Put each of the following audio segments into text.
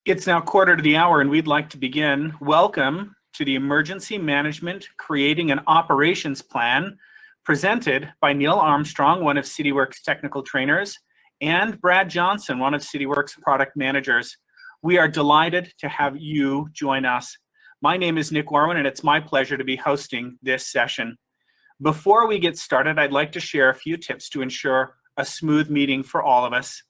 It's now quarter to the hour and we'd like to begin. Welcome to the Emergency Management Creating an Operations Plan, presented by Neil Armstrong, one of Cityworks technical trainers, and Brad Johnson, one of Cityworks product managers. We are delighted to have you join us. My name is Nick Warwin and it's my pleasure to be hosting this session. Before we get started, I'd like to share a few tips to ensure a smooth meeting for all of us.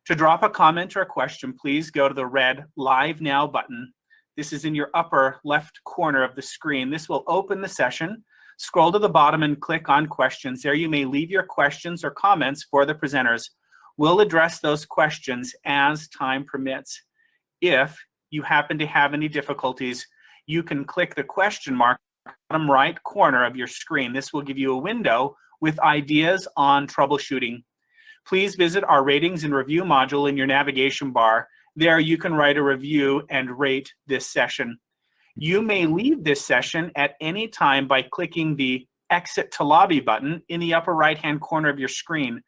To drop a comment or a question, please go to the red Live Now button. This is in your upper left corner of the screen. This will open the session. Scroll to the bottom and click on Questions. There you may leave your questions or comments for the presenters. We'll address those questions as time permits. If you happen to have any difficulties, you can click the question mark in the bottom right corner of your screen. This will give you a window with ideas on troubleshooting. Please visit our ratings and review module in your navigation bar. There you can write a review and rate this session. You may leave this session at any time by clicking the Exit to Lobby button in the upper right-hand corner of your screen.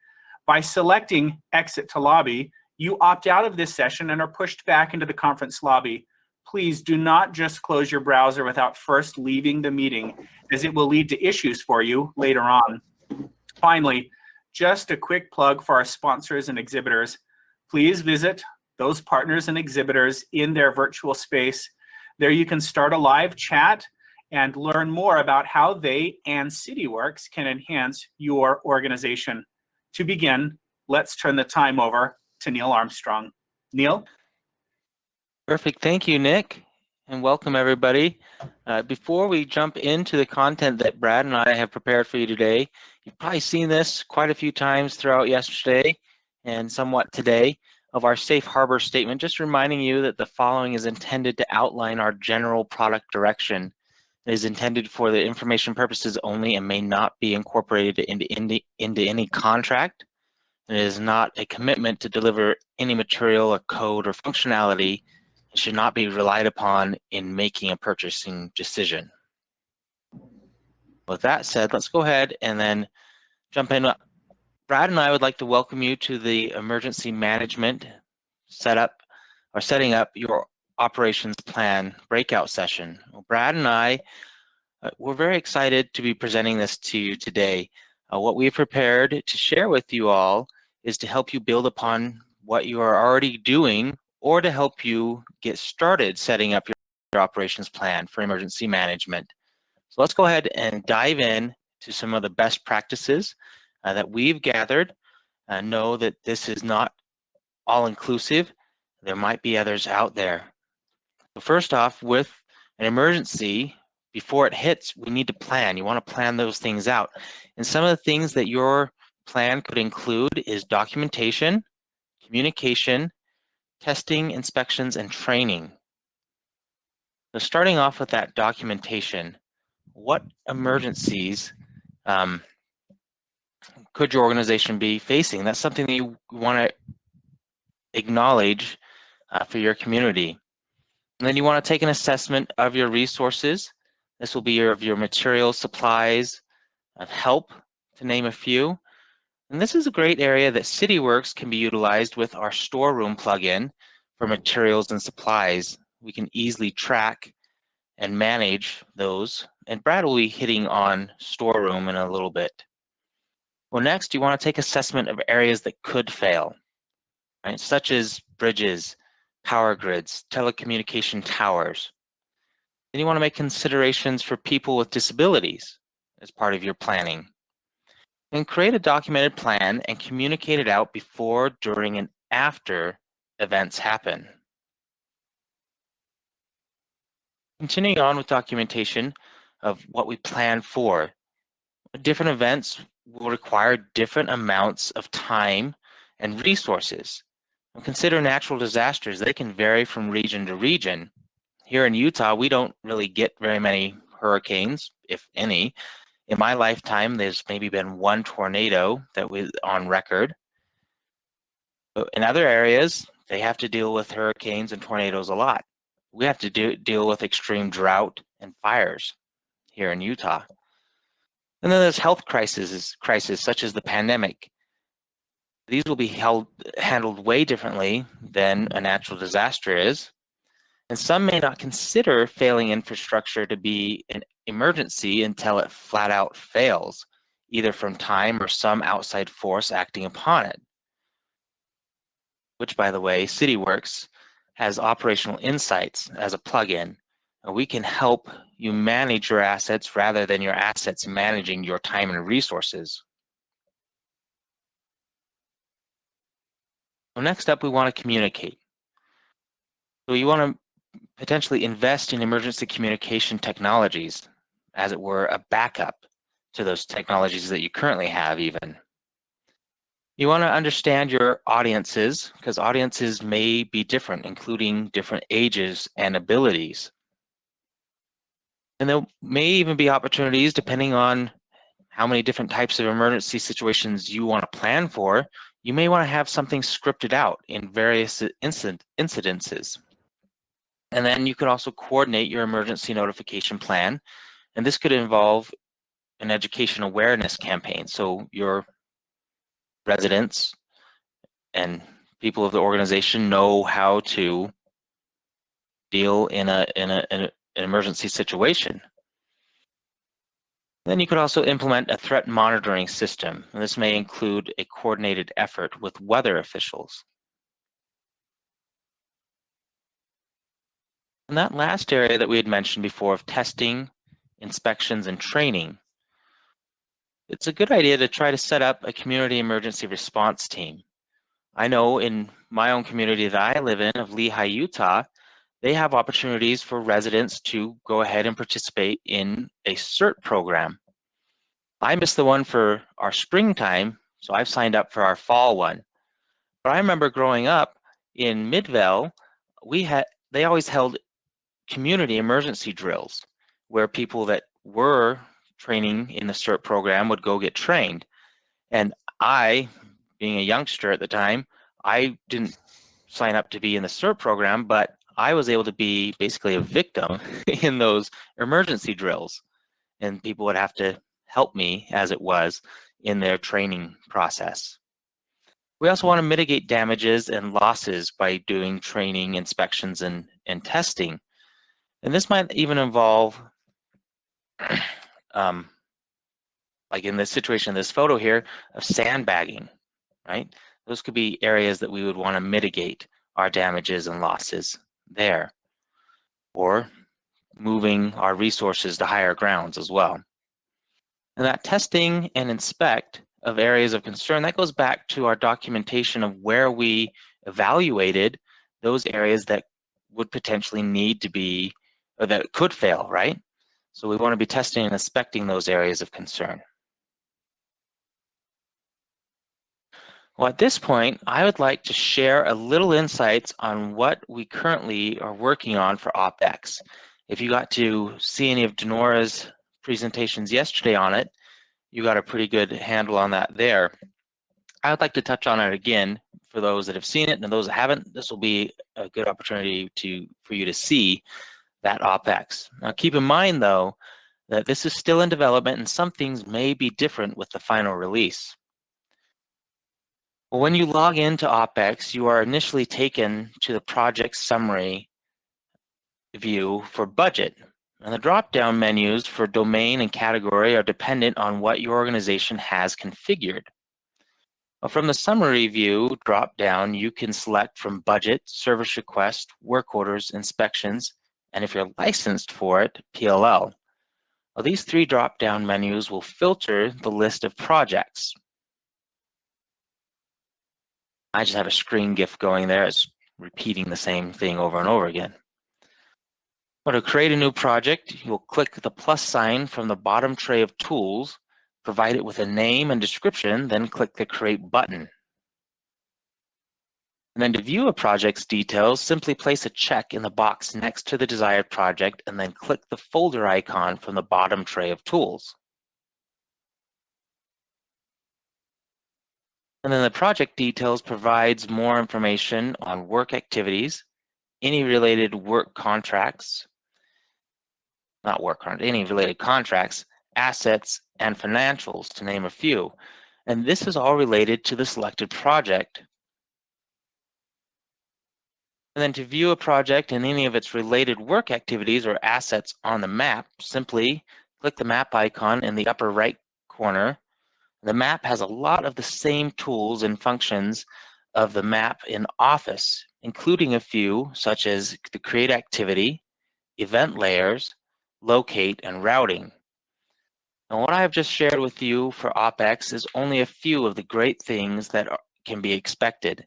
By selecting Exit to Lobby, you opt out of this session and are pushed back into the conference lobby. Please do not just close your browser without first leaving the meeting, as it will lead to issues for you later on. Finally, just a quick plug for our sponsors and exhibitors. Please visit those partners and exhibitors in their virtual space. There you can start a live chat and learn more about how they and Cityworks can enhance your organization. To begin, let's turn the time over to Neil Armstrong. Neil? Perfect. Thank you, Nick, and welcome everybody. Before we jump into the content that Brad and I have prepared for you today, you've probably seen this quite a few times throughout yesterday and somewhat today of our safe harbor statement, just reminding you that the following is intended to outline our general product direction. It is intended for the information purposes only and may not be incorporated into any contract. It is not a commitment to deliver any material or code or functionality. It should not be relied upon in making a purchasing decision. With that said, let's go ahead and then jump in. Brad and I would like to welcome you to the emergency management setting up your operations plan breakout session. Well, Brad and I, we're very excited to be presenting this to you today. What we've prepared to share with you all is to help you build upon what you are already doing or to help you get started setting up your operations plan for emergency management. So let's go ahead and dive in to some of the best practices that we've gathered. Know that this is not all-inclusive. There might be others out there. So first off, with an emergency, before it hits, we need to plan. You want to plan those things out. And some of the things that your plan could include is documentation, communication, testing, inspections, and training. So starting off with that documentation, what emergencies could your organization be facing? That's something that you want to acknowledge for your community. And then you want to take an assessment of your resources. This will be of your materials, supplies, of help, to name a few. And this is a great area that Cityworks can be utilized with our Storeroom plugin for materials and supplies. We can easily track and manage those. And Brad will be hitting on Storeroom in a little bit. Well, next, you want to take assessment of areas that could fail, right? Such as bridges, power grids, telecommunication towers. Then you want to make considerations for people with disabilities as part of your planning. And create a documented plan and communicate it out before, during, and after events happen. Continuing on with documentation of what we plan for. Different events will require different amounts of time and resources. And consider natural disasters. They can vary from region to region. Here in Utah, we don't really get very many hurricanes, if any. In my lifetime, there's maybe been one tornado that was on record. But in other areas, they have to deal with hurricanes and tornadoes a lot. We have to deal with extreme drought and fires here in Utah. And then there's health crises such as the pandemic. These will be handled way differently than a natural disaster is. And some may not consider failing infrastructure to be an emergency until it flat out fails, either from time or some outside force acting upon it. Which, by the way, Cityworks has operational insights as a plugin, and we can help you manage your assets rather than your assets managing your time and resources. So next up, we want to communicate. So you want to potentially invest in emergency communication technologies, as it were, a backup to those technologies that you currently have even. You want to understand your audiences, because audiences may be different, including different ages and abilities. And there may even be opportunities, depending on how many different types of emergency situations you want to plan for. You may want to have something scripted out in various incidences. And then you could also coordinate your emergency notification plan. And this could involve an education awareness campaign. So your residents and people of the organization know how to deal in an emergency situation. Then you could also implement a threat monitoring system. And this may include a coordinated effort with weather officials. And that last area that we had mentioned before of testing, inspections, and training, it's a good idea to try to set up a community emergency response team. I know in my own community that I live in, of Lehi, Utah, they have opportunities for residents to go ahead and participate in a CERT program. I missed the one for our springtime, so I've signed up for our fall one. But I remember growing up in Midvale, they always held community emergency drills where people that were training in the CERT program would go get trained. And I, being a youngster at the time, I didn't sign up to be in the CERT program, but I was able to be basically a victim in those emergency drills. And people would have to help me, as it was, in their training process. We also want to mitigate damages and losses by doing training, inspections, and testing. And this might even involve, like in this situation, this photo here, of sandbagging, right? Those could be areas that we would want to mitigate our damages and losses there, or moving our resources to higher grounds as well. And that testing and inspect of areas of concern, that goes back to our documentation of where we evaluated those areas that would potentially need to be, or that could fail, right? So we want to be testing and inspecting those areas of concern. Well, at this point, I would like to share a little insights on what we currently are working on for Opex. If you got to see any of Denora's presentations yesterday on it, you got a pretty good handle on that there. I would like to touch on it again for those that have seen it, and those that haven't. This will be a good opportunity for you to see that Opex. Now, keep in mind, though, that this is still in development and some things may be different with the final release. Well, when you log into Opex, you are initially taken to the project summary view for budget. And the drop-down menus for domain and category are dependent on what your organization has configured. Well, from the summary view drop-down, you can select from budget, service request, work orders, inspections, and if you're licensed for it, PLL. Well, these three drop-down menus will filter the list of projects. I just have a screen GIF going there. It's repeating the same thing over and over again. Well, to create a new project, you'll click the plus sign from the bottom tray of tools, provide it with a name and description, then click the Create button. And then to view a project's details, simply place a check in the box next to the desired project and then click the folder icon from the bottom tray of tools. And then the project details provides more information on work activities, any related work contracts, any related contracts, assets, and financials, to name a few. And this is all related to the selected project. And then to view a project and any of its related work activities or assets on the map, simply click the map icon in the upper right corner. The map has a lot of the same tools and functions of the map in Office, including a few such as the create activity, event layers, locate, and routing. And what I have just shared with you for Opex is only a few of the great things that can be expected.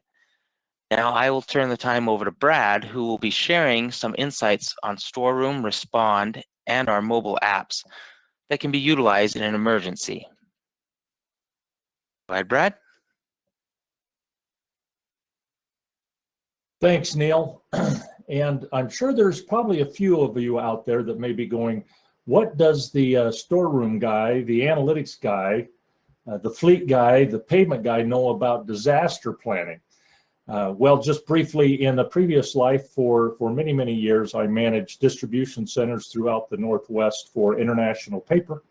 Now I will turn the time over to Brad, who will be sharing some insights on Storeroom, Respond, and our mobile apps that can be utilized in an emergency. Go ahead, Brad. Thanks, Neil. And I'm sure there's probably a few of you out there that may be going, what does the storeroom guy, the analytics guy, the fleet guy, the pavement guy know about disaster planning? Well, just briefly, in a previous life for many, many years, I managed distribution centers throughout the Northwest for International Paper,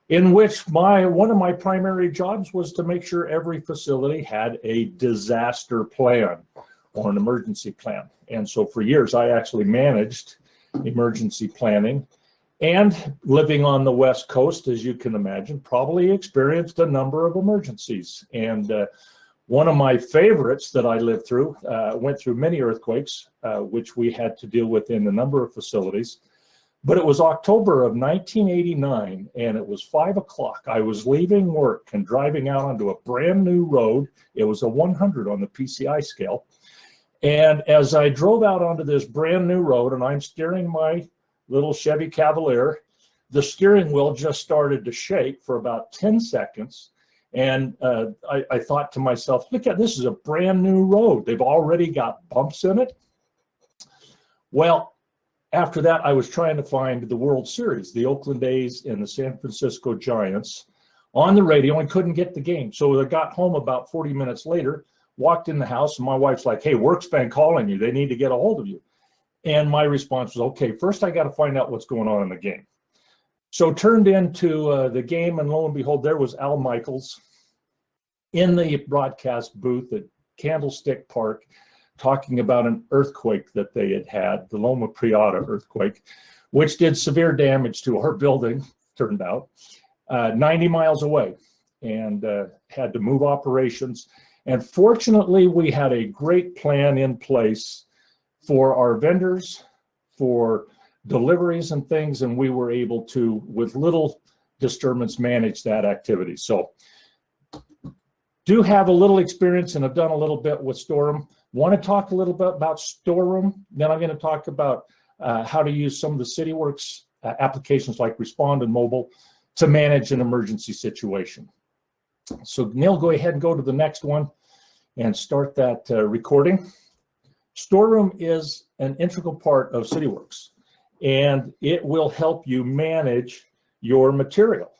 in which one of my primary jobs was to make sure every facility had a disaster plan or an emergency plan. And so for years, I actually managed emergency planning, and living on the West Coast, as you can imagine, probably experienced a number of emergencies. And one of my favorites that I lived through, went through many earthquakes, which we had to deal with in a number of facilities. But it was October of 1989, and it was 5 o'clock. I was leaving work and driving out onto a brand new road. It was a 100 on the PCI scale. And as I drove out onto this brand new road, and I'm steering my little Chevy Cavalier, the steering wheel just started to shake for about 10 seconds. And I thought to myself, look at this, is a brand new road. They've already got bumps in it. Well, after that, I was trying to find the World Series, the Oakland A's and the San Francisco Giants on the radio, and couldn't get the game. So I got home about 40 minutes later, walked in the house, and my wife's like, hey, work's been calling you. They need to get a hold of you. And my response was, okay, first I got to find out what's going on in the game. So turned into the game, and lo and behold, there was Al Michaels in the broadcast booth at Candlestick Park talking about an earthquake that they had had, the Loma Prieta earthquake, which did severe damage to our building, turned out, 90 miles away, and had to move operations. And fortunately, we had a great plan in place for our vendors, for deliveries and things, and we were able to, with little disturbance, manage that activity. So do have a little experience, and have done a little bit with Storeroom. Want to talk a little bit about Storeroom, then I'm going to talk about how to use some of the Cityworks applications like Respond and Mobile to manage an emergency situation. So Neil, go ahead and go to the next one and start that recording. Storeroom is an integral part of Cityworks, and it will help you manage your material.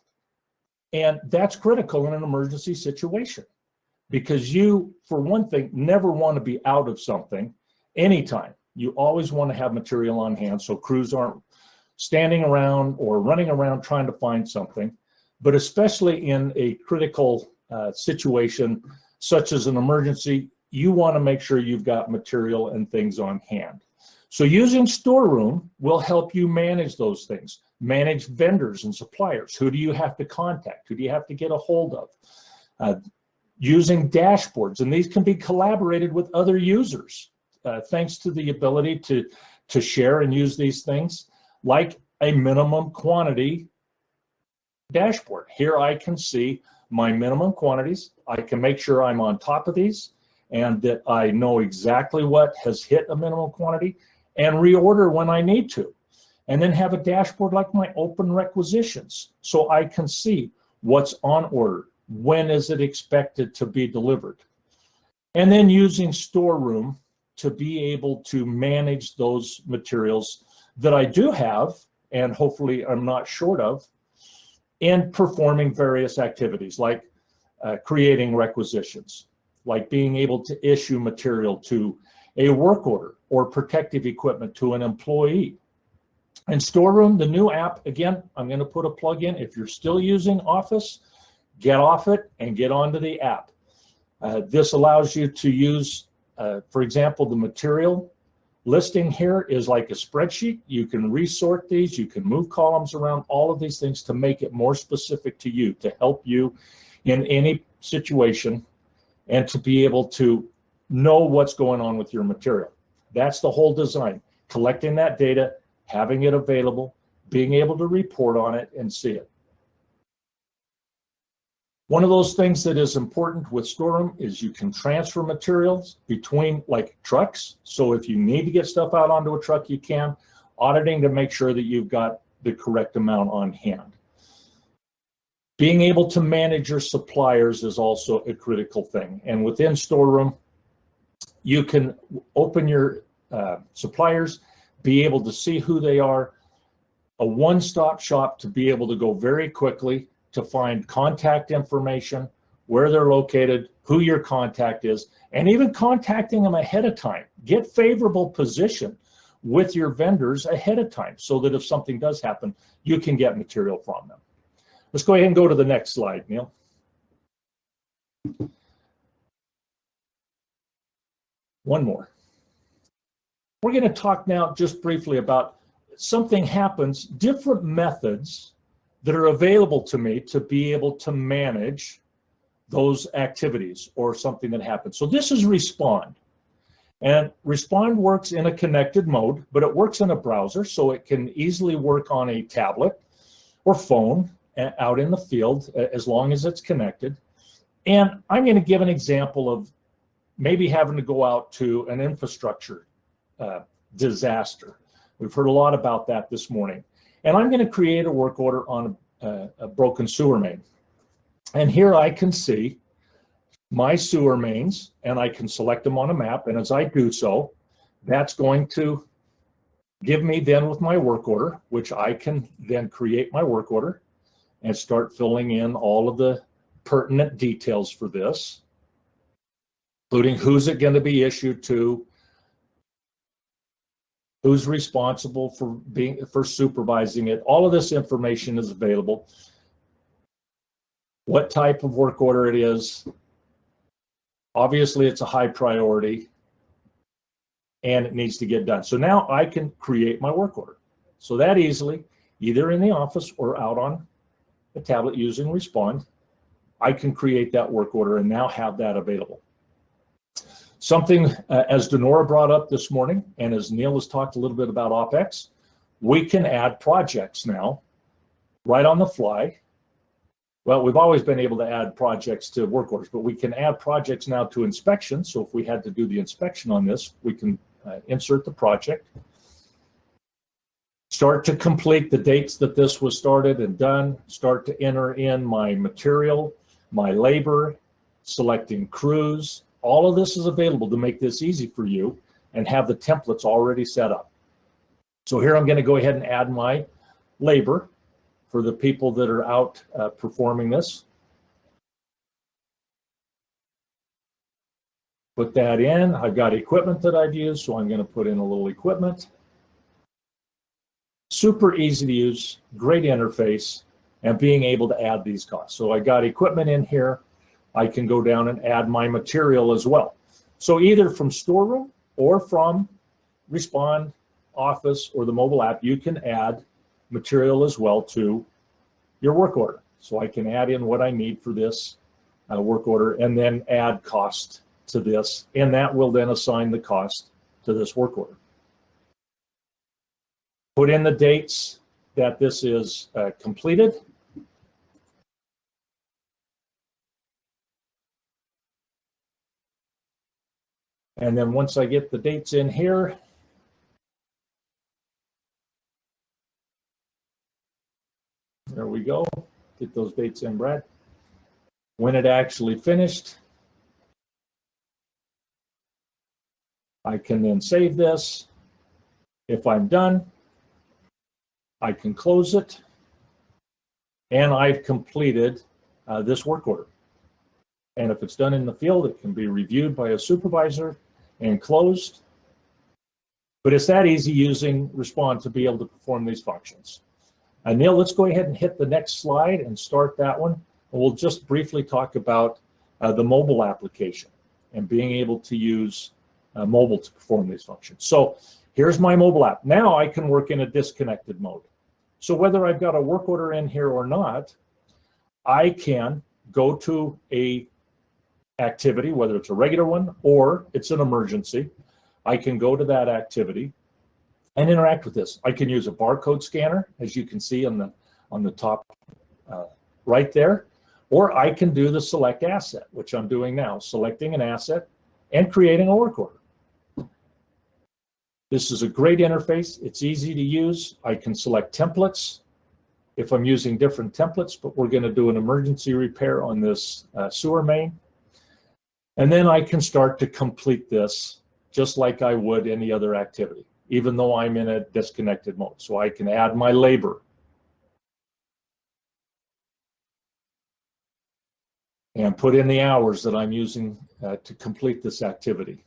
And that's critical in an emergency situation, because you, for one thing, never want to be out of something anytime. You always want to have material on hand so crews aren't standing around or running around trying to find something. But especially in a critical situation such as an emergency, you want to make sure you've got material and things on hand. So using Storeroom will help you manage those things, manage vendors and suppliers. Who do you have to contact? Who do you have to get a hold of? Using dashboards, and these can be collaborated with other users, thanks to the ability to share and use these things, like a minimum quantity dashboard. Here I can see my minimum quantities. I can make sure I'm on top of these, and that I know exactly what has hit a minimum quantity, and reorder when I need to. And then have a dashboard like my open requisitions, so I can see what's on order, when is it expected to be delivered. And then using Storeroom to be able to manage those materials that I do have, and hopefully I'm not short of, in performing various activities like creating requisitions, like being able to issue material to a work order or protective equipment to an employee. And Storeroom, the new app, again, I'm going to put a plug in. If you're still using Office, get off it and get onto the app. This allows you to use, for example, the material listing here is like a spreadsheet. You can resort these, you can move columns around, all of these things to make it more specific to you, to help you in any situation and to be able to know what's going on with your material. That's the whole design, collecting that data, having it available, being able to report on it and see it. One of those things that is important with Storeroom is you can transfer materials between like trucks. So if you need to get stuff out onto a truck, you can. Auditing to make sure that you've got the correct amount on hand. Being able to manage your suppliers is also a critical thing. And within Storeroom, you can open your suppliers, be able to see who they are, a one-stop shop to be able to go very quickly to find contact information, where they're located, who your contact is, and even contacting them ahead of time. Get favorable position with your vendors ahead of time so that if something does happen, you can get material from them. Let's go ahead and go to the next slide, Neil. One more. We're going to talk now just briefly about something happens, different methods that are available to me to be able to manage those activities or something that happens. So this is Respond. And Respond works in a connected mode, but it works in a browser, so it can easily work on a tablet or phone out in the field as long as it's connected. And I'm going to give an example of maybe having to go out to an infrastructure disaster. We've heard a lot about that this morning. And I'm going to create a work order on a broken sewer main. And here I can see my sewer mains, and I can select them on a map. And as I do so, that's going to give me then with my work order, which I can then create my work order and start filling in all of the pertinent details for this, including who's it going to be issued to, who's responsible for supervising it. All of this information is available. What type of work order it is. Obviously, it's a high priority and it needs to get done. So now I can create my work order. So that easily, either in the office or out on a tablet using Respond, I can create that work order and now have that available. Something, as Denora brought up this morning, and as Neil has talked a little bit about Opex, we can add projects now right on the fly. Well, we've always been able to add projects to work orders, but we can add projects now to inspection. So if we had to do the inspection on this, we can insert the project, start to complete the dates that this was started and done, start to enter in my material, my labor, selecting crews. All of this is available to make this easy for you and have the templates already set up. So here I'm going to go ahead and add my labor for the people that are out performing this. Put that in. I've got equipment that I've used, so I'm going to put in a little equipment. Super easy to use, great interface, and being able to add these costs. So I got equipment in here. I can go down and add my material as well. So either from Storeroom or from Respond, Office, or the mobile app, you can add material as well to your work order. So I can add in what I need for this work order and then add cost to this, and that will then assign the cost to this work order. Put in the dates that this is completed. And then once I get the dates in here, there we go. Get those dates in, Brad. When it actually finished, I can then save this. If I'm done, I can close it. And I've completed this work order. And if it's done in the field, it can be reviewed by a supervisor and closed. But it's that easy using Respond to be able to perform these functions. Neil, let's go ahead and hit the next slide and start that one. We'll just briefly talk about the mobile application and being able to use mobile to perform these functions. So here's my mobile app. Now I can work in a disconnected mode. So whether I've got a work order in here or not, I can go to a activity, whether it's a regular one or it's an emergency. I can go to that activity and interact with this. I can use a barcode scanner, as you can see on the top right there, or I can do the select asset, which I'm doing now, selecting an asset and creating a work order. This is a great interface. It's easy to use. I can select templates if I'm using different templates, but we're going to do an emergency repair on this sewer main. And then I can start to complete this just like I would any other activity, even though I'm in a disconnected mode. So I can add my labor. And put in the hours that I'm using to complete this activity.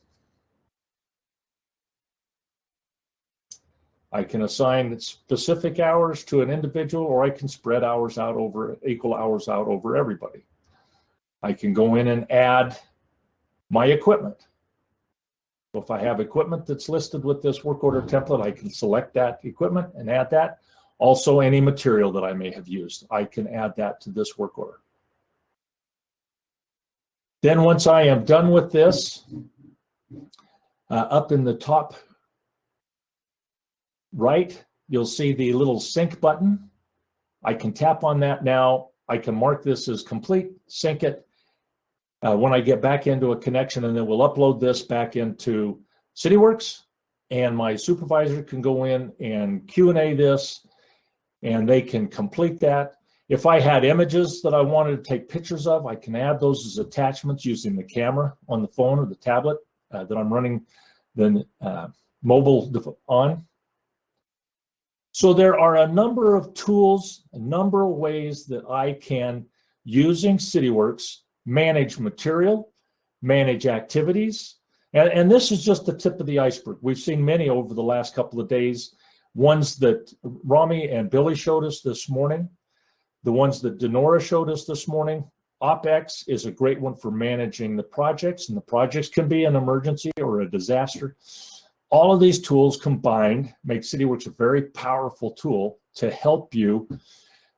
I can assign specific hours to an individual, or I can spread hours out over, equal hours out over everybody. I can go in and add my equipment. So if I have equipment that's listed with this work order template, I can select that equipment and add that. Also, any material that I may have used, I can add that to this work order. Then once I am done with this, up in the top right, you'll see the little sync button. I can tap on that now. I can mark this as complete, sync it. When I get back into a connection, and then we'll upload this back into Cityworks, and my supervisor can go in and Q&A this, and they can complete that. If I had images that I wanted to take pictures of, I can add those as attachments using the camera on the phone or the tablet that I'm running the mobile on. So there are a number of tools, a number of ways that I can, using Cityworks, manage material, manage activities. And this is just the tip of the iceberg. We've seen many over the last couple of days, ones that Rami and Billy showed us this morning, the ones that Denora showed us this morning. Opex is a great one for managing the projects, and the projects can be an emergency or a disaster. All of these tools combined make Cityworks a very powerful tool to help you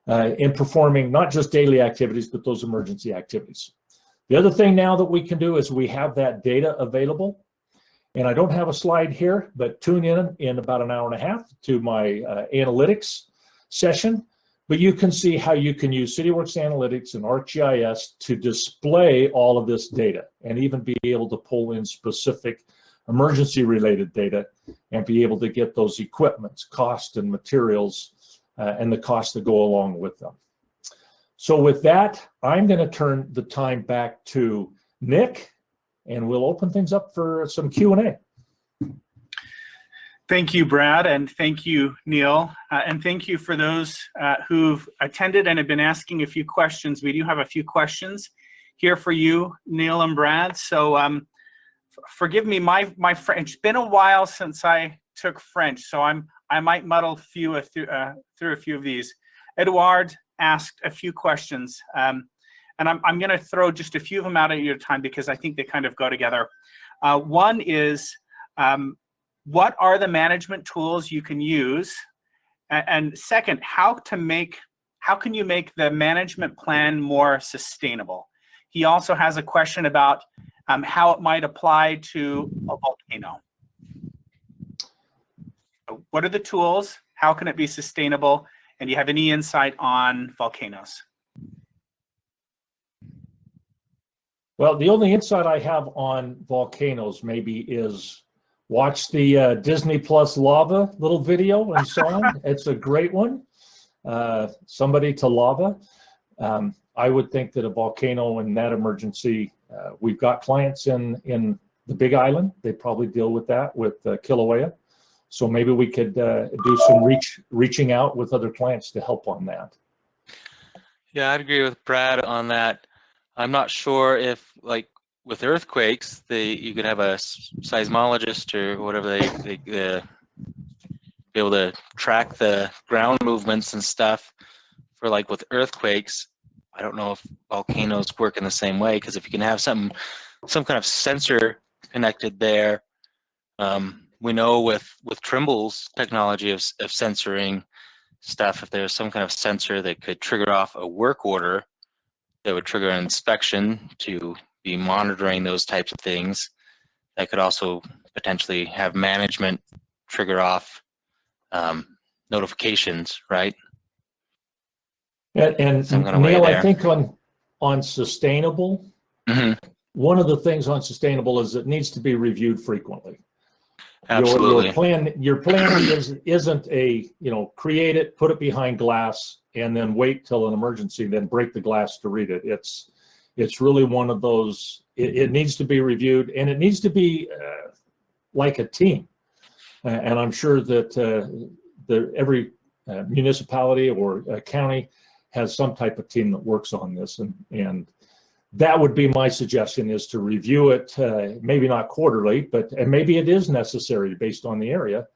in performing not just daily activities, but those emergency activities. The other thing now that we can do is we have that data available. And I don't have a slide here, but tune in about an hour and a half to my analytics session. But you can see how you can use Cityworks Analytics and ArcGIS to display all of this data and even be able to pull in specific emergency related data and be able to get those equipments, cost and materials, and the costs that go along with them. So with that, I'm going to turn the time back to Nick, and we'll open things up for some Q&A. Thank you, Brad, and thank you, Neil, and thank you for those who've attended and have been asking a few questions. We do have a few questions here for you, Neil and Brad. So forgive me, my French. It's been a while since I took French, so I might muddle through a few of these. Edouard asked a few questions, and I'm going to throw just a few of them out at your time because I think they kind of go together. One is, what are the management tools you can use? And second, how can you make the management plan more sustainable? He also has a question about how it might apply to a volcano. So what are the tools? How can it be sustainable? And do you have any insight on volcanoes? Well, the only insight I have on volcanoes maybe is watch the Disney Plus lava little video and so on. It's a great one. Somebody to lava. I would think that a volcano in that emergency, we've got clients in the Big Island. They probably deal with that with Kilauea. So maybe we could do some reaching out with other clients to help on that. Yeah, I'd agree with Brad on that. I'm not sure if, like with earthquakes, you could have a seismologist or whatever they be able to track the ground movements and stuff for, like with earthquakes. I don't know if volcanoes work in the same way, because if you can have some kind of sensor connected there, we know with Trimble's technology of sensoring stuff, if there's some kind of sensor that could trigger off a work order that would trigger an inspection to be monitoring those types of things, that could also potentially have management trigger off notifications, right? And Some kind of way Neil, I there. think on sustainable, Mhm. one of the things on sustainable is it needs to be reviewed frequently. Absolutely. Your plan isn't a, create it, put it behind glass, and then wait till an emergency, then break the glass to read it. It's really one of those. It needs to be reviewed, and it needs to be like a team. And I'm sure that every municipality or county has some type of team that works on this, and that would be my suggestion, is to review it, maybe not quarterly, and maybe it is necessary based on the area,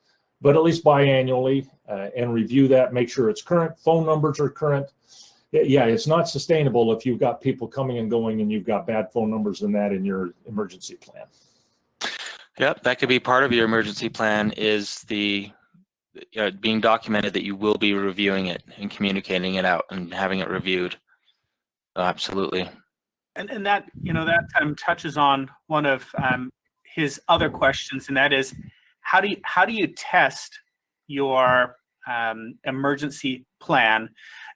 but at least biannually, and review that, make sure it's current, phone numbers are current. Yeah, it's not sustainable if you've got people coming and going and you've got bad phone numbers and that in your emergency plan. Yep, that could be part of your emergency plan, is the being documented that you will be reviewing it and communicating it out and having it reviewed. Absolutely. And that, that touches on one of his other questions, and that is, how do you test your emergency plan?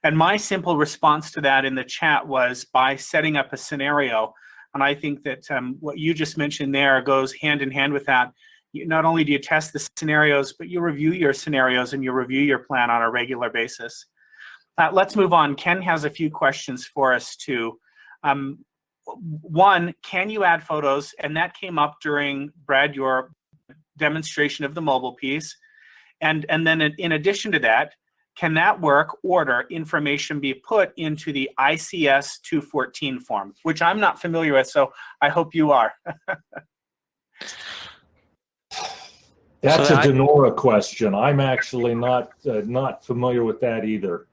And my simple response to that in the chat was by setting up a scenario. And I think that what you just mentioned there goes hand in hand with that. Not only do you test the scenarios, but you review your scenarios and you review your plan on a regular basis. Let's move on. Ken has a few questions for us too. One, can you add photos? And that came up during, Brad, your demonstration of the mobile piece. And then in addition to that, can that work order information be put into the ICS 214 form, which I'm not familiar with, so I hope you are. That's a Denora question. I'm actually not familiar with that either.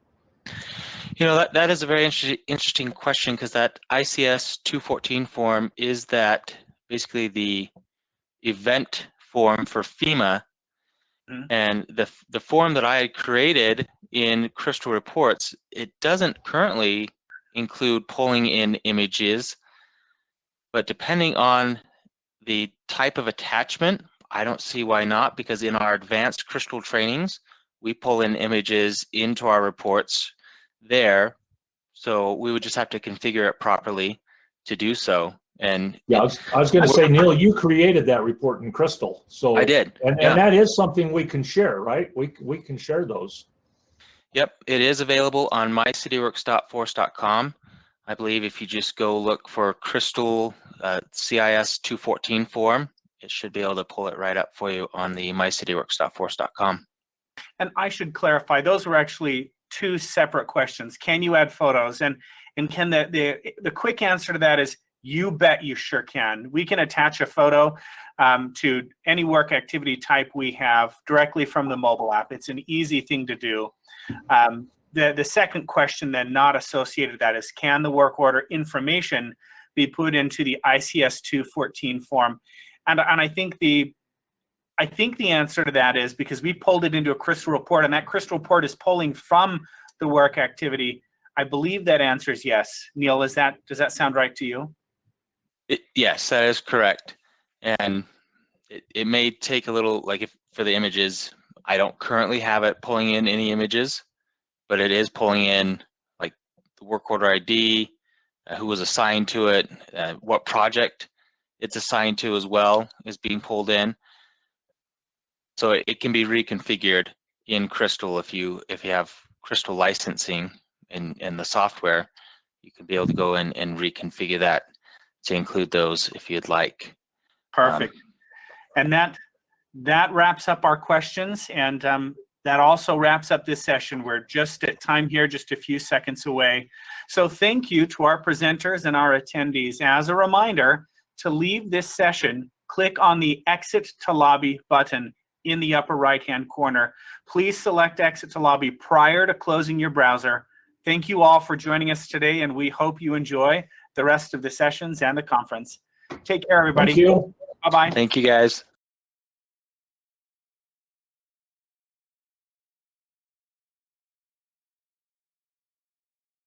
That is a very interesting question, because that ICS 214 form is that basically the event form for FEMA. Mm-hmm. And the form that I had created in Crystal Reports, it doesn't currently include pulling in images, but depending on the type of attachment, I don't see why not, because in our advanced Crystal trainings, we pull in images into our reports there. So we would just have to configure it properly to do so. And yeah, I was going to say, Neil, you created that report in Crystal. So I did. And that is something we can share, right? We can share those. Yep, it is available on mycityworks.force.com. I believe if you just go look for Crystal CIS 214 form, it should be able to pull it right up for you on the mycityworks.force.com. And I should clarify, those were actually two separate questions. Can you add photos? And Ken, the quick answer to that is, you bet you sure can. We can attach a photo to any work activity type we have directly from the mobile app. It's an easy thing to do. The second question then not associated with that is, can the work order information be put into the ICS 214 form? And I think the answer to that is, because we pulled it into a Crystal report, and that Crystal report is pulling from the work activity. I believe that answer is yes. Neil, does that sound right to you? Yes, that is correct. And it may take a little, like if for the images, I don't currently have it pulling in any images, but it is pulling in like the work order ID, who was assigned to it, what project it's assigned to as well is being pulled in. So it can be reconfigured in Crystal if you have Crystal licensing in the software. You can be able to go in and reconfigure that to include those if you'd like. Perfect. And that wraps up our questions, and that also wraps up this session. We're just at time here, just a few seconds away. So thank you to our presenters and our attendees. As a reminder, to leave this session, click on the Exit to Lobby button in the upper right-hand corner. Please select Exit to Lobby prior to closing your browser. Thank you all for joining us today, and we hope you enjoy the rest of the sessions and the conference. Take care, everybody. Thank you. Bye-bye. Thank you, guys.